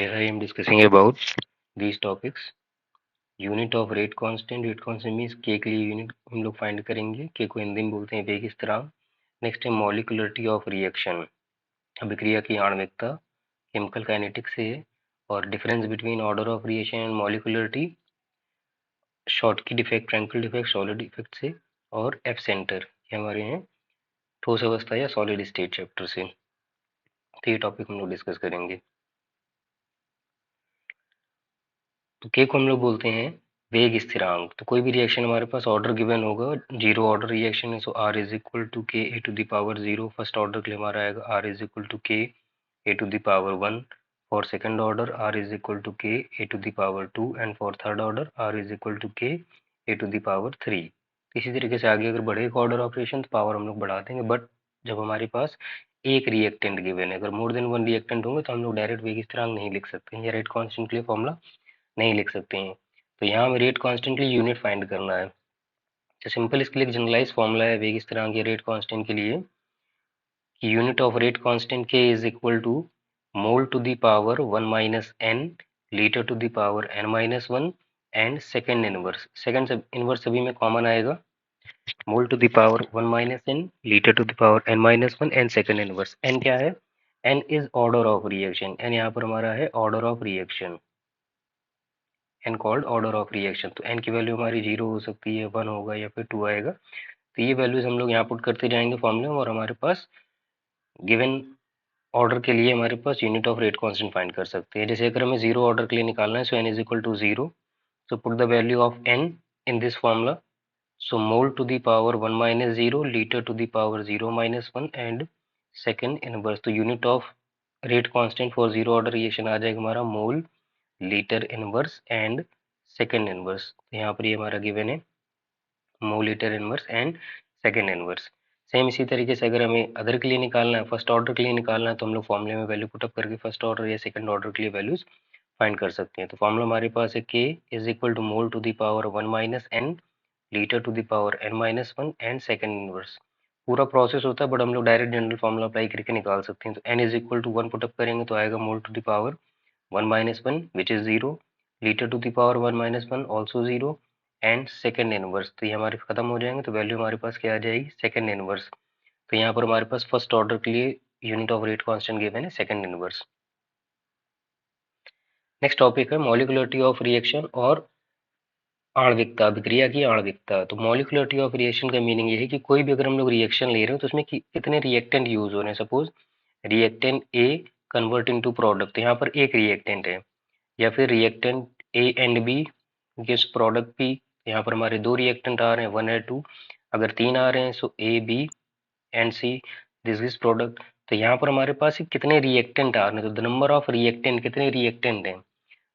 Here I am discussing about these topics. Unit of rate constant means के लिए unit हम लोग find करेंगे। के को हिंदी में बोलते हैं वेग स्थिरांक। नेक्स्ट है मॉलिक्यूलरिटी ऑफ रिएक्शन, अभिक्रिया की आणविकता, केमिकल काइनेटिक्स से है। और difference between order of reaction and molecularity, Schottky defect, Frenkel defect, solid defect से। और एफ सेंटर, ये हमारे हैं ठोस अवस्था या सॉलिड स्टेट चैप्टर से। तो ये टॉपिक हम लोग डिस्कस करेंगे। तो के को हम लोग बोलते हैं वेग स्थिरांक। तो कोई भी रिएक्शन हमारे पास ऑर्डर गिवन होगा, जीरो ऑर्डर रिएक्शन है, so R is equal to K A to the power zero. First order के लिए हमारा आएगा R is equal to K A to the power one. For second order R is equal to K A to the power two. And for third order R is equal to K A to the power three. इसी तरीके से आगे अगर बढ़ेगा order operation तो power हम लोग बढ़ा देंगे। बट जब हमारे पास एक रिएक्टेंट गिवन है, अगर मोर देन वन रिएक्टेंट होंगे तो हम लोग डायरेक्ट वेग स्थिरांक नहीं लिख सकते हैं या रेट कांस्टेंट के लिए फॉर्मूला नहीं लिख सकते हैं। तो यहाँ हमें रेट कांस्टेंट के लिए यूनिट फाइंड करना है। तो सिंपल इसके लिए जनरलाइज फॉर्मूला है वेग स्थिरांक या रेट कांस्टेंट के लिए कि unit of rate constant K is equal to mole to the power one minus N, litre to the power N minus one, and second inverse. Second inverse सभी में common आएगा। Mole to the power one minus N, litre to the power N minus one, and second inverse. N क्या है? N is order of reaction. N यहाँ पर हमारा है order of reaction, n called order of reaction. तो N की value हमारी zero हो सकती है, वन होगा, या फिर टू आएगा। तो ये वैल्यूज हम लोग यहाँ पुट करते जाएंगे फॉर्मूले में, और हमारे पास गिवन ऑर्डर के लिए हमारे पास unit of rate constant find कर सकते हैं। जैसे अगर हमें जीरो ऑर्डर के लिए निकालना है, so n is equal to zero, so put the value of n in this formula. So mole to the power one minus zero, litre to the power zero minus one, and second inverse. तो unit of rate constant for zero order reaction आ जाएगा हमारा mole, litre inverse, and second inverse. तो यहाँ पर ये हमारा given है mole, litre inverse, and second inverse. Same इसी तरीके से अगर हमें अदर के लिए निकालना है, फर्स्ट ऑर्डर के लिए निकालना है, तो हम लोग फॉर्मूले में वैल्यू पुटअप करके फर्स्ट ऑर्डर या सेकंड ऑर्डर के लिए वैल्यूज फाइंड कर सकते हैं। तो फॉर्मूला हमारे पास है K is equal to mole to the power one minus N, litre to the power N minus one, and second inverse. पूरा प्रोसेस होता है बट हम लोग डायरेक्ट जनरल फॉर्मूला अप्लाई करके निकाल सकते हैं। तो n is equal to one put up करेंगे तो आएगा mole to the power one minus one which is zero, litre to the power one minus one also zero, and second inverse. तो ये हमारे खत्म हो जाएंगे, तो वैल्यू हमारे पास क्या आ जाएगी? Second inverse. तो यहाँ पर हमारे पास फर्स्ट ऑर्डर के लिए unit of rate constant given है सेकेंड इनवर्स। नेक्स्ट टॉपिक है मॉलिक्यूलरिटी ऑफ रिएक्शन और आणविकता, अभिक्रिया की आणविकता। तो मॉलिक्यूलरिटी ऑफ रिएक्शन का मीनिंग ये है कि कोई भी अगर हम लोग रिएक्शन ले रहे हो तो उसमें कितने रिएक्टेंट यूज हो रहे हैं। Suppose reactant A convert into product, तो यहाँ पर एक रिएक्टेंट है, या फिर reactant A and B gives product P. यहाँ पर हमारे दो रिएक्टेंट आ रहे हैं, वन है टू। अगर तीन आ रहे हैं so A B and C this is product. तो यहाँ पर हमारे पास कितने रिएक्टेंट आ रहे हैं, तो द नंबर ऑफ रिएक्टेंट, कितने रिएक्टेंट हैं,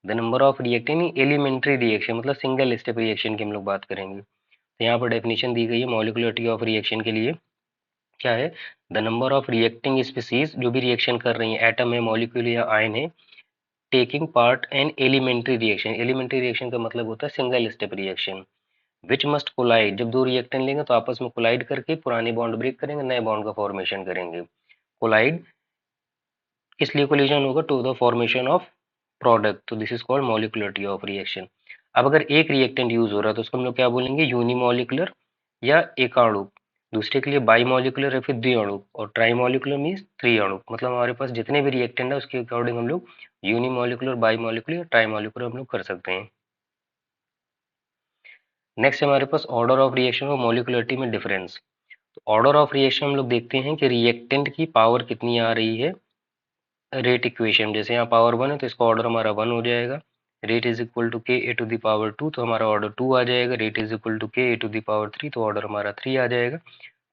the number of reactant elementary reaction, मतलब सिंगल स्टेप रिएक्शन की हम लोग बात करेंगे। तो यहाँ पर डेफिनेशन दी गई है मॉलिक्यूलरिटी ऑफ रिएक्शन के लिए, क्या है? The number of reacting species, जो भी रिएक्शन कर रही है, एटम है, मॉलिक्यूल या आयन है, taking part in elementary reaction. Elementary reaction का मतलब होता है single step reaction. Which must collide, जब दो रिएक्टेंट लेंगे तो आपस में कोलाइड करके पुराने बॉन्ड ब्रेक करेंगे, नए बॉन्ड का फॉर्मेशन करेंगे। कोलाइड किस लिए कोलिजन होगा? To the formation of product. तो this is called molecularity of reaction. अब अगर एक रिएक्टेंट यूज हो रहा है तो उसको हम लोग क्या बोलेंगे? यूनिमॉलिक्यूलर या एकाणुक। दूसरे के लिए बाईमॉलिक्यूलर या फिर द्विअणुक, और ट्राईमॉलिक्यूलर मीन्स त्रिअणुक। मतलब हमारे पास जितने भी रिएक्टेंट है उसके अकॉर्डिंग हम लोग यूनिमॉलिक्यूलर, बाईमॉलिक्यूलर या ट्राईमॉलिक्यूलर हम लोग कर सकते हैं। नेक्स्ट हमारे पास ऑर्डर ऑफ रिएक्शन और मॉलिक्यूलरिटी में डिफरेंस। तो ऑर्डर ऑफ रिएक्शन हम लोग देखते हैं कि रिएक्टेंट की पावर कितनी आ रही है रेट इक्वेशन। जैसे यहाँ पावर वन है तो इसका ऑर्डर हमारा वन हो जाएगा। Rate is equal to K A to the power to, तो हमारा ऑर्डर टू आ जाएगा। Rate is equal to K A to the power three, तो ऑर्डर हमारा थ्री आ जाएगा।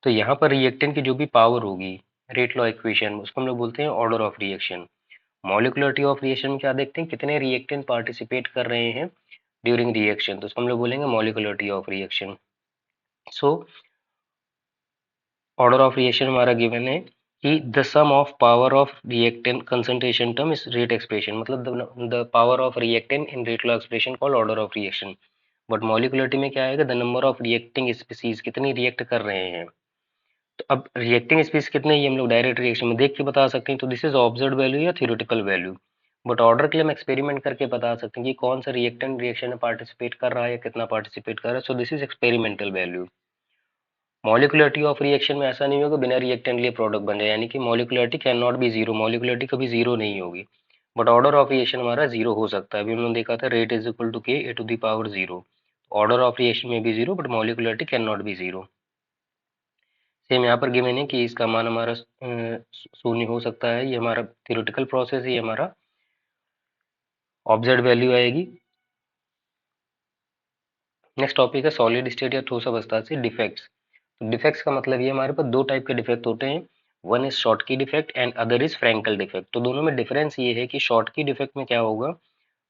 तो यहाँ पर रिएक्टेंट की जो भी पावर होगी रेट लॉ इक्वेशन, उसको हम लोग बोलते हैं order of reaction. Molecularity of reaction में क्या देखते हैं? कितने रिएक्टेंट पार्टिसिपेट कर रहे हैं ड्यूरिंग रिएक्शन, तो उसको हम लोग बोलेंगे molecularity of reaction. So order of reaction हमारा गिवन है कि the sum of power of reactant concentration term is rate expression, मतलब the power of reactant in rate law expression called order of reaction. But molecularity में क्या आएगा? The number of reacting species, कितनी react कर रहे हैं। तो अब रिएक्टिंग स्पीसीज कितने, ये हम लोग डायरेक्ट रिएक्शन में देख के बता सकते हैं। तो दिस इज ऑब्जर्व्ड वैल्यू या थ्योरेटिकल वैल्यू। बट ऑर्डर के लिए हम एक्सपेरिमेंट करके बता सकते हैं कि कौन सा रिएक्टेंट रिएक्शन में पार्टिसिपेट कर रहा है या कितना पार्टिसिपेट कर रहा है। So this is experimental value. Molecularity of reaction में ऐसा नहीं होगा बिना रिएक्टेंट लिए प्रोडक्ट बन जाए, यानी कि मॉलिक्युलरिटी कैन नॉट बी जीरो, मॉलिक्युलरिटी कभी जीरो नहीं होगी। बट ऑर्डर ऑफ रिएक्शन हमारा जीरो हो सकता है। अभी हमने देखा था rate is equal to K A to the power zero. Order of reaction में भी zero but molecularity can not be zero. Same यहाँ पर गिवन है कि इसका मान हमारा शून्य हो सकता है। ये हमारा थ्योरेटिकल प्रोसेस है, ये हमारा ऑब्जर्व वैल्यू आएगी। नेक्स्ट टॉपिक है सॉलिड स्टेट या ठोस अवस्था से डिफेक्ट्स। तो डिफेक्ट्स का मतलब ये हमारे पास दो टाइप के डिफेक्ट होते हैं, one is Schottky defect and other is Frenkel defect. तो दोनों में डिफरेंस ये है कि शॉर्टकी डिफेक्ट में क्या होगा,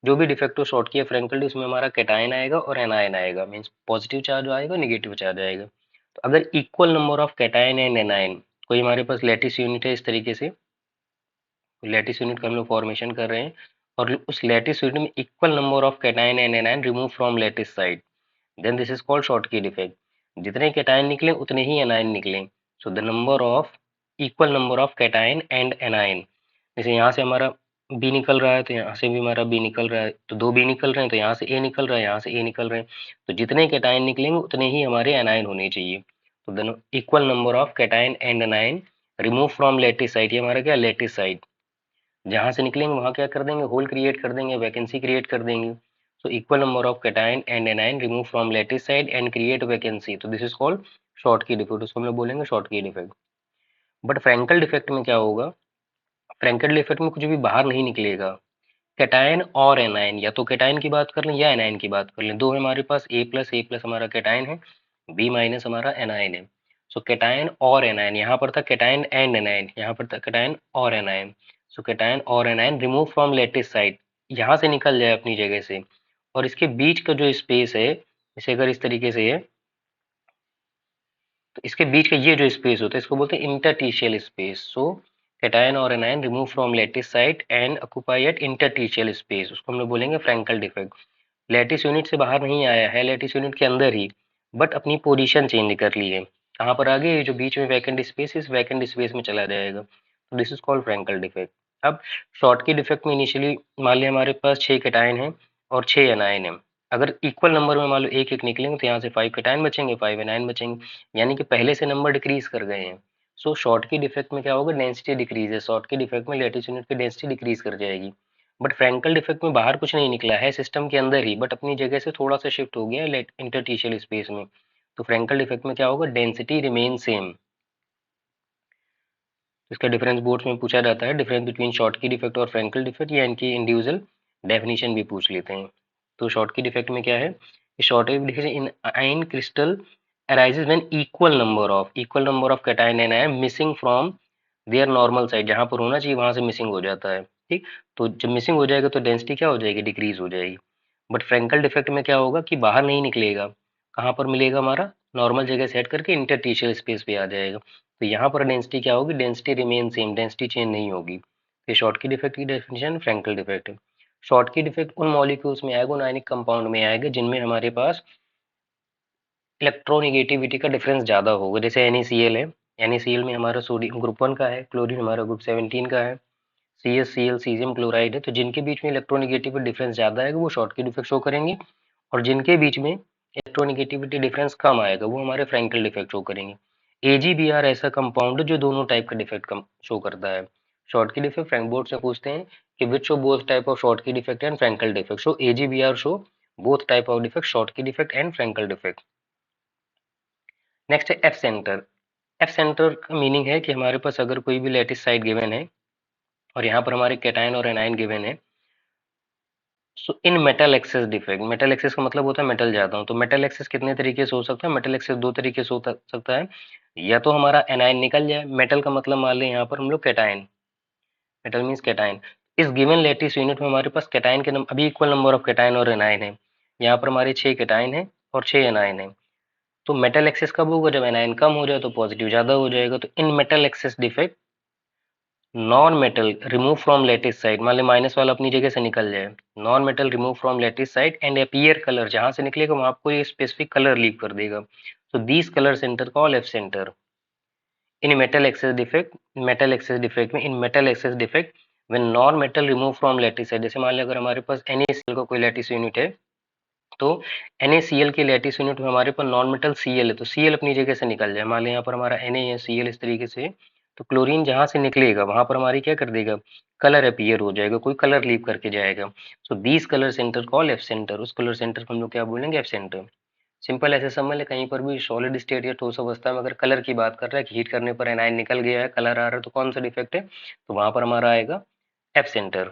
जो भी डिफेक्ट हो शॉर्टकी या फ्रैंकल उसमें हमारा कैटायन आएगा और एनायन आएगा, मीन्स पॉजिटिव चार्ज आएगा नेगेटिव चार्ज आएगा। तो अगर equal number of cation and anion, कोई हमारे पास लैटिस यूनिट है इस तरीके से, लैटिस यूनिट का हम लोग फॉर्मेशन कर रहे हैं और उस लैटिस यूनिट में equal number of cation and anion remove from lattice site, then this is called Schottky defect. जितने कैटायन निकले उतने ही एनायन निकले। So the number of equal number of cation and anion, जैसे यहाँ से हमारा बी निकल रहा है तो यहाँ से भी हमारा बी निकल रहा है, तो दो बी निकल रहे हैं तो यहाँ से ए निकल रहा है, यहाँ से ए निकल रहे हैं। तो जितने कैटायन निकलेंगे उतने ही हमारे एनायन होने चाहिए। तो the equal number of cation and anion remove from lattice site, ये हमारा क्या लेटिस साइड, जहाँ से निकलेंगे वहाँ क्या कर देंगे, होल क्रिएट कर देंगे, वैकेंसी क्रिएट कर देंगे। So equal number of cation and anion remove from lattice site and create vacancy, तो this is called Schottky defect, उसको हम लोग बोलेंगे शॉर्ट की डिफेक्ट। बट फ्रैंकल डिफेक्ट में क्या होगा, फ्रैंकल डिफेक्ट में कुछ भी बाहर नहीं निकलेगा। कैटायन और एनायन, या तो कैटायन की बात कर लें या एनायन की बात कर लें, दो है हमारे पास, ए प्लस हमारा कैटायन है, बी माइनस हमारा एनायन है। सो कैटायन और एनायन, यहाँ पर था कैटायन एंड एनायन, यहाँ पर था कैटायन और एनायन। सो कैटायन और anion remove from lattice site, यहाँ से निकल जाए अपनी जगह से, और इसके बीच का जो स्पेस है, इसे अगर इस तरीके से है तो इसके बीच का ये जो स्पेस होता है इसको बोलते हैं इंटरटीशियल स्पेस। सो कैटायन और anion remove from lattice site and occupy at interstitial space, उसको हम लोग बोलेंगे फ्रैंकल डिफेक्ट। लैटिस यूनिट से बाहर नहीं आया है, लैटिस यूनिट के अंदर ही, बट अपनी पोजीशन चेंज कर ली है। कहाँ पर आगे, ये जो बीच में वैकेंट स्पेस, इस वैकेंट स्पेस में चला जाएगा। तो this is called Frenkel defect. अब शॉर्ट की डिफेक्ट में इनिशियली मान लिया हमारे पास 6 कैटायन है और 6 एनायन है, अगर इक्वल नंबर में मान लो एक एक निकलेंगे तो यहाँ से 5 कैटायन बचेंगे, 5 एनायन बचेंगे, यानी कि पहले से नंबर डिक्रीज कर गए हैं। सो शॉर्ट की डिफेक्ट में क्या होगा, डेंसिटी डिक्रीज है, शॉर्ट की डिफेक्ट में लैटिस यूनिट की डेंसिटी डिक्रीज कर जाएगी। बट फ्रैंकल डिफेक्ट में बाहर कुछ नहीं निकला है, सिस्टम के अंदर ही, बट अपनी जगह से थोड़ा सा शिफ्ट हो गया है इंटरटीशियल स्पेस में। तो फ्रैंकल डिफेक्ट में क्या होगा, डेंसिटी रिमेन सेम। इसका डिफरेंस बोर्ड में पूछा जाता है, डिफरेंस बिटवीन शॉर्ट की डिफेक्ट और फ्रैंकल डिफेक्ट, या इनकी इंडिविजुअल डेफिनेशन भी पूछ लेते हैं। तो शॉर्ट की डिफेक्ट में क्या है, शॉर्ट की defect in ion crystal arises when equal number of cation and ion missing from their normal side, जहाँ पर होना चाहिए वहां से मिसिंग हो जाता है। ठीक, तो जब मिसिंग हो जाएगा तो डेंसिटी क्या हो जाएगी, डिक्रीज हो जाएगी। बट फ्रैंकल डिफेक्ट में क्या होगा कि बाहर नहीं निकलेगा, कहाँ पर मिलेगा, हमारा नॉर्मल जगह सेट करके इंटरटीशियल स्पेस पे आ जाएगा। तो यहाँ पर डेंसिटी क्या होगी, density remain same, density change नहीं होगी। तो शॉर्ट की डिफेक्ट की डेफिनेशन फ्रैंकल डिफेक्ट है। शॉर्ट की डिफेक्ट उन मॉलिक्यूल्स में आएगा, उन आयनिक कंपाउंड में आएगा जिनमें हमारे पास इलेक्ट्रोनिगेटिविटी का डिफरेंस ज़्यादा होगा। जैसे NaCl है, NaCl में हमारा सोडियम ग्रुप 1 का है, क्लोरीन हमारा ग्रुप 17 का है, CaCl सीजियम क्लोराइड है, तो जिनके बीच में इलेक्ट्रोनिगेटिविटी डिफरेंस ज़्यादा आएगा वो शॉर्ट की डिफेक्ट शो करेंगे, और जिनके बीच में इलेक्ट्रोनिगेटिविटी डिफरेंस कम आएगा वो हमारे फ्रैंकल डिफेक्ट शो करेंगे। AgBr ऐसा कंपाउंड है जो दोनों टाइप का डिफेक्ट कम शो करता है। शॉर्ट की डिफेक्ट फ्रैंक बोर्ड से पूछते हैं कि which show both type of Schottky defect and Frenkel defect, so AgBr show both type of defect, Schottky defect and Frenkel defect. Next है F centre. F centre का meaning है कि हमारे पास अगर कोई भी लैटिस साइड गिवन है और यहाँ पर हमारे कैटायन और एनायन गिवन है, so in metal excess defect, metal excess का मतलब होता है मेटल ज्यादा हो, तो मेटल एक्सेस कितने तरीके से हो सकता है, मेटल एक्सेस दो तरीके से हो सकता है, या तो हमारा एनायन निकल जाए, मेटल का मतलब मान लें यहाँ पर हम लोग कैटायन, मेटल मीन्स कैटायन। इस गिवन लैटिस यूनिट में हमारे पास कैटायन के अभी इक्वल नंबर ऑफ कैटायन और एनायन है, यहाँ पर हमारे 6 कैटायन है और 6 एनायन है। तो मेटल एक्सेस कब होगा, जब एनायन कम हो जाए तो पॉजिटिव ज्यादा हो जाएगा। तो in metal excess defect non metal remove from lattice site, मान ली माइनस वाला अपनी जगह से निकल जाए, non metal remove from lattice site and appear colour, जहां से निकलेगा वहां आपको ये स्पेसिफिक कलर लीव कर देगा। So these colour centre call F centre in metal excess defect. Metal excess defect में in metal excess defect when non metal remove from lattice है, जैसे मान लिया अगर हमारे पास NaCl का कोई लैटिस यूनिट है, तो NaCl की लैटिस यूनिट में हमारे पास नॉन मेटल Cl है, तो Cl अपनी जगह से निकल जाए। मान लिया यहाँ पर हमारा Na है, Cl इस तरीके से, तो क्लोरीन जहां से निकलेगा वहां पर हमारी क्या कर देगा, कलर अपीयर हो जाएगा, कोई कलर लीव करके जाएगा। सो these colour centre call F centre, उस कलर सेंटर को हम लोग क्या बोलेंगे, एफ सेंटर। सिंपल ऐसे समझ ले, कहीं पर भी सॉलिड स्टेट या ठोस अवस्था में अगर कलर की बात कर रहा है कि हीट करने पर एनायन निकल गया है, कलर आ रहा है, तो कौन सा डिफेक्ट है, तो वहां पर हमारा आएगा एफ सेंटर।